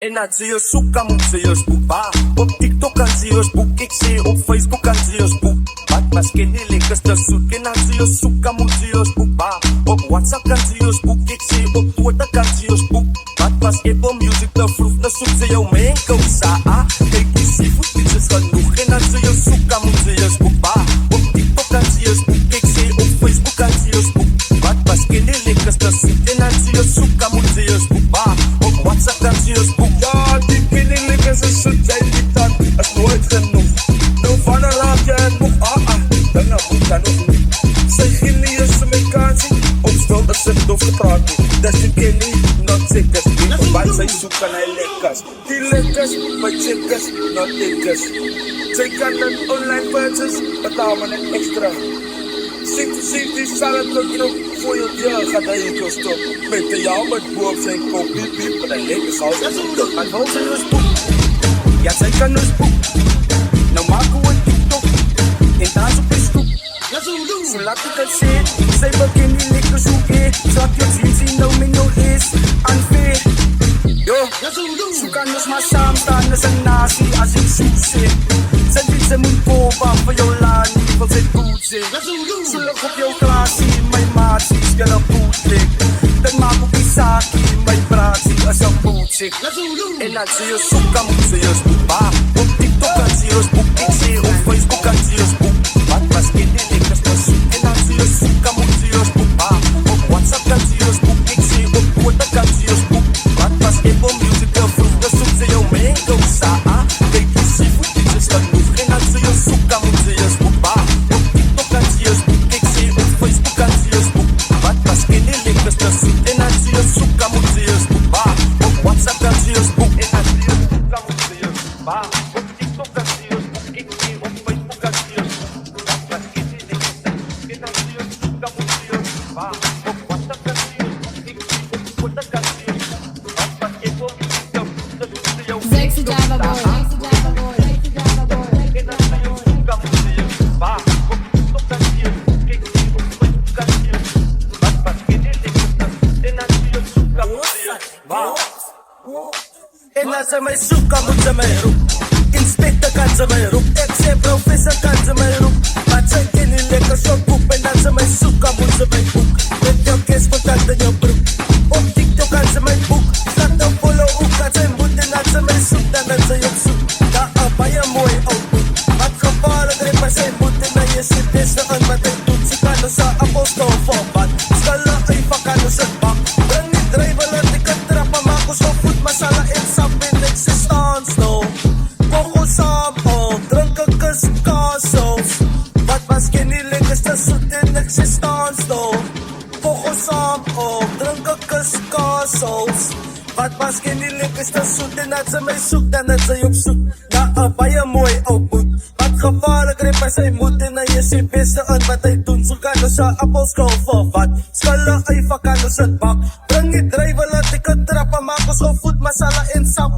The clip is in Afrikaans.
En dan zie je zoeken, moet ze je spoek. Op TikTok kan ze je spoek. Ik zie op Facebook kan ze je spoek. Wat was ken die lekkers te zoek. En dan zie je zoeken, moet ze je spoek. Op WhatsApp kan ze je spoek. Ik zie op Twitter kan ze je spoek. Wat was Apple Music te vroeg. Dan zoek ze jou mee en kousa. Kijk die seafood, dit is genoeg. En dan zie je zoeken, moet ze je spoek. Op TikTok kan ze je spoek. Ik zie op Facebook kan ze je spoek. Wat was ken die lekkers te zoek. En dan zie je zoeken, moet ze je spoek. Op WhatsApp kan ze je spoek. Ja, die kinderlijke is zoet, jij niet aan, is nooit genoeg. Nou van een raak je het nog, dan moet dat nog niet. Zij gillen je ze mee kan zien, op stil is het doof te praten. Dat is die kinnie, not zikkers, op wat zij zoeken naar lekkers. Die lekkers, maar chickers, not dikkers. Zij kan een online purchase, betaal maar net extra. Ziet die salade knop voor je deur, gaat hij in je stop. Met de jou met boom zijn kop, piep piep, met een lekker saus. Maar hoe ze je spoek? Ja, zij kan je spoek. Nou maken we een TikTok. En daar op je stoep. Zo laat ik het zien. Zij begint die lekker zoeken. Zat je zien, nou min nog is unfair. Yo, zo kan ons maar samen staan als een nazi als ik zoek zit. Zij vindt ze moet boven voor jouw lani, want zij goed zit. Zo lag op jouw glaasje, mijn maatjes, kan een boot lik. Dan maak ik die zaakje, mijn praatje, als een boot zit. En dan zie je zoeken, moet ze je spoek. Op TikTok kan ze je spoek, ik zie op Facebook kan ze je spoek. Wat was in die lekkers te zoek. En dan zie je zoeken, moet ze je spoek. Op WhatsApp kan ze je spoek, ik zie op Twitter kan ze je spoek. Wat was Apple Music te vroeg, dan zoekt ze jou mee en kousa. Kijk die seafood, dit is genoeg. En dan zie je zoeken, moet ze je spoek. Op TikTok kan ze je spoek, ik zie op Facebook kan ze je spoek. Wat was in die lekkers te zoek. En dan zie je zoeken, moet ze je spoek. Op WhatsApp kan ze je spoek. En dan zie je zoeken, moet ze je spoek. Op TikTok kan ze je spoek, ik zie op Facebook kan ze je spoek. Wat was in die lekkers te zoek. En dan zie je zoeken, moet ze je spoek. Op WhatsApp kan ze je spoek, ik zie op Twitter kan ze je spoek. Wat was Apple Music te vroeg, dan zoekt ze jou mee. Sexy Java boy, sexy Java boy, sexy Java boy. En dan zie je zoeken, moet ze je spoek. Op TikTok kan ze je spoek, ik zie op Facebook kan ze je spoek. Wat was in die lekkers te zoek. En dan zie je zoeken, moet ze je spoek. En als ze mij zoeken, moet ze mij roepen. Inspector kan ze mij roepen. Ex-professor kan ze mij roepen. Maar zij kennen die lekker short poep. En als ze mij zoeken, moet ze mij boek. Met jouw kerst contact in je broek. Op TikTok kan ze mij boek. Staat een follow ook kan zij moet. En als ze mij zoekt, dan is ze op zoek. Daar ben je mooi output. Wat gevaarlijk is bij zijn moet. En dan je zit beste aan wat hij doet. Ze kan dus een apostel van wat. Stellen even kan dus het bak. Breng niet drijven, laat ik het trappen. Maak ons van voet, masala in sap in existence, no. Kogo sample, drinken kus kassels. Wat was kenny lekkers te zoet in existence, no. Kogo sample, drinken kus kassels. Wat was kenny lekkers te zoet en dat ze mij zoekt, dan is ze op zoek. Na een baie mooi output. Wat gevaarlijk rip bij zijn moed en dan je zijn beste aan wat hij doet. Zo kan dus een appelschool voor wat. Skallen even kan dus het bak. Breng niet drijven, laat ik het trappen, maak ons van voet, masala in sap.